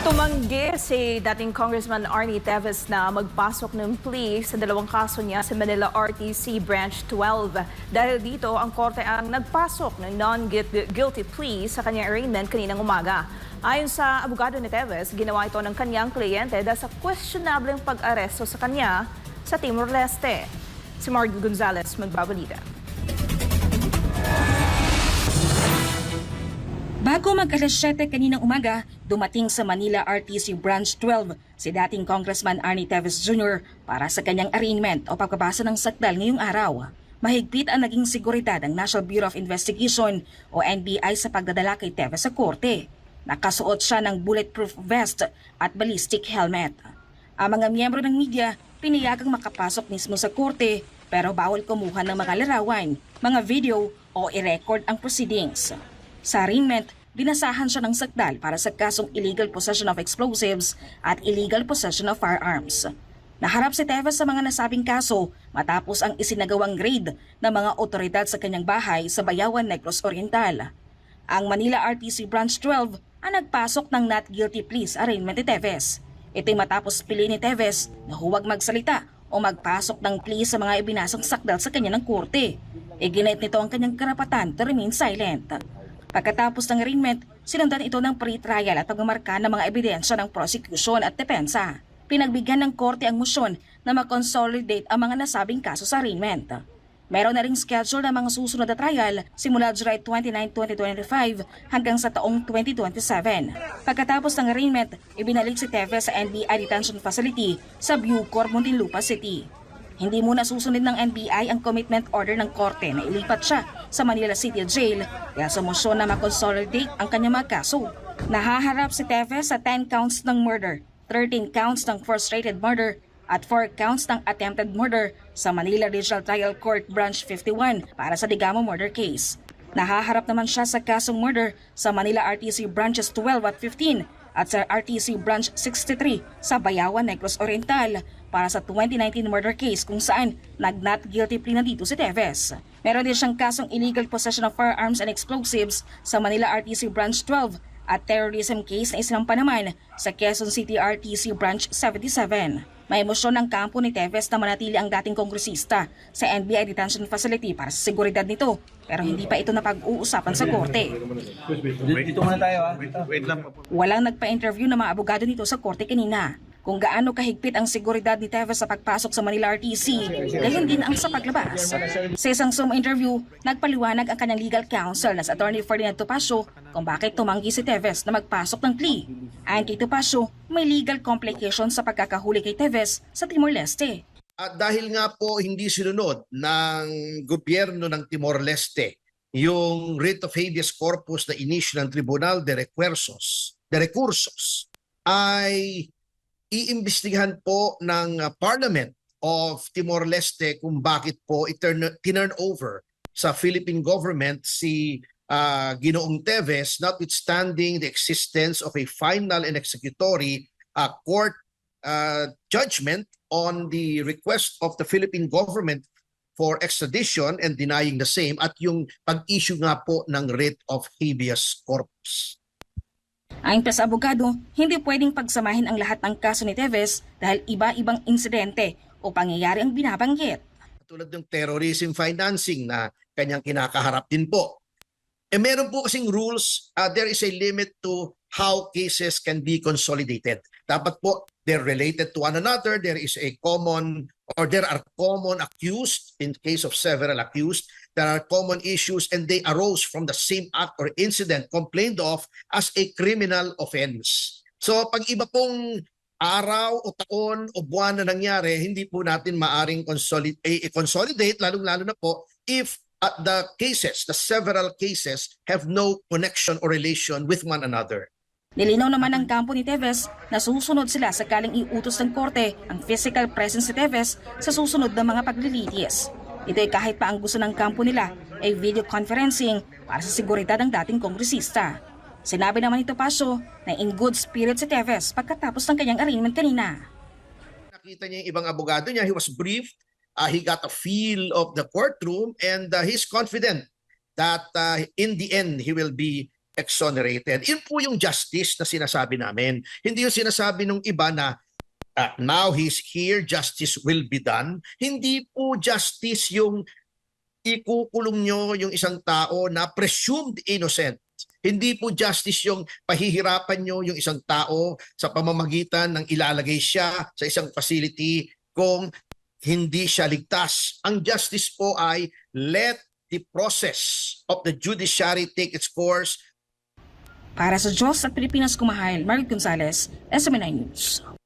Tumanggi si dating Congressman Arnie Teves na magpasok ng plea sa dalawang kaso niya sa Manila RTC Branch 12. Dahil dito, ang korte ang nagpasok ng non-guilty plea sa kanyang arraignment kaninang umaga. Ayon sa abogado ni Teves, ginawa ito ng kanyang kliyente dahil sa questionableng pag-aresto sa kanya sa Timor-Leste. Si Mark Gonzalez magbabalita. Bago mag-alas 7 kaninang umaga, dumating sa Manila RTC Branch 12 si dating Congressman Arnie Teves Jr. para sa kanyang arraignment o pagkabasa ng sakdal ngayong araw. Mahigpit ang naging seguridad ng National Bureau of Investigation o NBI sa pagdadala kay Teves sa korte. Nakasuot siya ng bulletproof vest at ballistic helmet. Ang mga miyembro ng media pinayagang makapasok mismo sa korte pero bawal kumuha ng mga larawan, mga video o i-record ang proceedings. Sa arraignment, binasahan siya ng sakdal para sa kasong illegal possession of explosives at illegal possession of firearms. Naharap si Teves sa mga nasabing kaso matapos ang isinagawang raid ng mga otoridad sa kanyang bahay sa Bayawan, Negros Oriental. Ang Manila RTC Branch 12 ang nagpasok ng not guilty plea sa arraignment ni Teves. Ito'y matapos pili ni Teves na huwag magsalita o magpasok ng plea sa mga ibinasang sakdal sa kanya ng korte. Iginit nito ang kanyang karapatan to remain silent. Pagkatapos ng arraignment, sinundan ito ng pre-trial at pagmamarka ng mga ebidensya ng prosecution at depensa. Pinagbigyan ng korte ang motion na makonsolidate ang mga nasabing kaso sa arraignment. Meron na ring schedule ng mga susunod na trial simula July 29, 2025 hanggang sa taong 2027. Pagkatapos ng arraignment, ibinalik si Teves sa NBI Detention Facility sa Bucor, Muntinlupa City. Hindi muna susunod ng NBI ang commitment order ng korte na ilipat siya sa Manila City Jail dahil sa mosyon na makonsolidate ang kanyang mga kaso. Nahaharap si Teves sa 10 counts ng murder, 13 counts ng frustrated murder at 4 counts ng attempted murder sa Manila Regional Trial Court Branch 51 para sa Digamo murder case. Nahaharap naman siya sa kasong murder sa Manila RTC Branches 12 at 15 at sa RTC Branch 63 sa Bayawan, Negros Oriental para sa 2019 murder case kung saan nag-not guilty plea na dito si Teves. Meron din siyang kasong illegal possession of firearms and explosives sa Manila RTC Branch 12 at terrorism case na isinampa naman sa Quezon City RTC Branch 77. May emosyon ng kampo ni Teves na manatili ang dating kongresista sa NBI Detention Facility para sa seguridad nito pero hindi pa ito napag-uusapan sa korte. Dito muna tayo ha. Wait lang. Walang nagpa-interview ng mga abogado nito sa korte kanina. Kung gaano kahigpit ang seguridad ni Teves sa pagpasok sa Manila RTC, gayon din ang sa paglabas. Sa isang Zoom interview, nagpaliwanag ang kanyang legal counsel na si Atty. Ferdinand Topacio kung bakit tumanggi si Teves na magpasok ng plea. Ayon kay Topacio, may legal complications sa pagkakahuli kay Teves sa Timor-Leste. At dahil nga po hindi sinunod ng gobyerno ng Timor-Leste yung writ of habeas corpus na inisyu ng Tribunal de Recursos ay iimbestigahan po ng Parliament of Timor-Leste kung bakit po tinurn over sa Philippine government si Ginoong Teves notwithstanding the existence of a final and executory court judgment on the request of the Philippine government for extradition and denying the same at yung pag-issue nga po ng writ of habeas corpus. Ayon pa sa abogado, hindi pwedeng pagsamahin ang lahat ng kaso ni Teves dahil iba-ibang insidente o pangyayari ang binabanggit. Tulad ng terrorism financing na kanyang kinakaharap din po. Meron po kasing rules, there is a limit to how cases can be consolidated. Dapat po they're related to one another, there are common accused in case of several accused. There are common issues and they arose from the same act or incident complained of as a criminal offense. So pag iba pong araw o taon o buwan na nangyari, hindi po natin maaring consolidate lalong-lalo na po if the several cases have no connection or relation with one another. Nilinaw naman ng kampo ni Teves na susunod sila sakaling iutos ng korte ang physical presence ni Teves sa susunod na mga paglilitis. Ito'y kahit pa ang gusto ng kampo nila ay video conferencing para sa seguridad ng dating kongresista. Sinabi naman ni Topacio na in good spirit si Teves pagkatapos ng kanyang arraignment kanina. Nakita niya yung ibang abogado niya, he was briefed, he got a feel of the courtroom and he's confident that in the end he will be exonerated. Yun po yung justice na sinasabi namin. Hindi yung sinasabi ng iba na now he's here, justice will be done. Hindi po justice yung ikukulong nyo yung isang tao na presumed innocent. Hindi po justice yung pahihirapan nyo yung isang tao sa pamamagitan ng ilalagay siya sa isang facility kung hindi siya ligtas. Ang justice po ay let the process of the judiciary take its course. Para sa Diyos at Pilipinas kumahal, Margaret Gonzalez, SMNI News.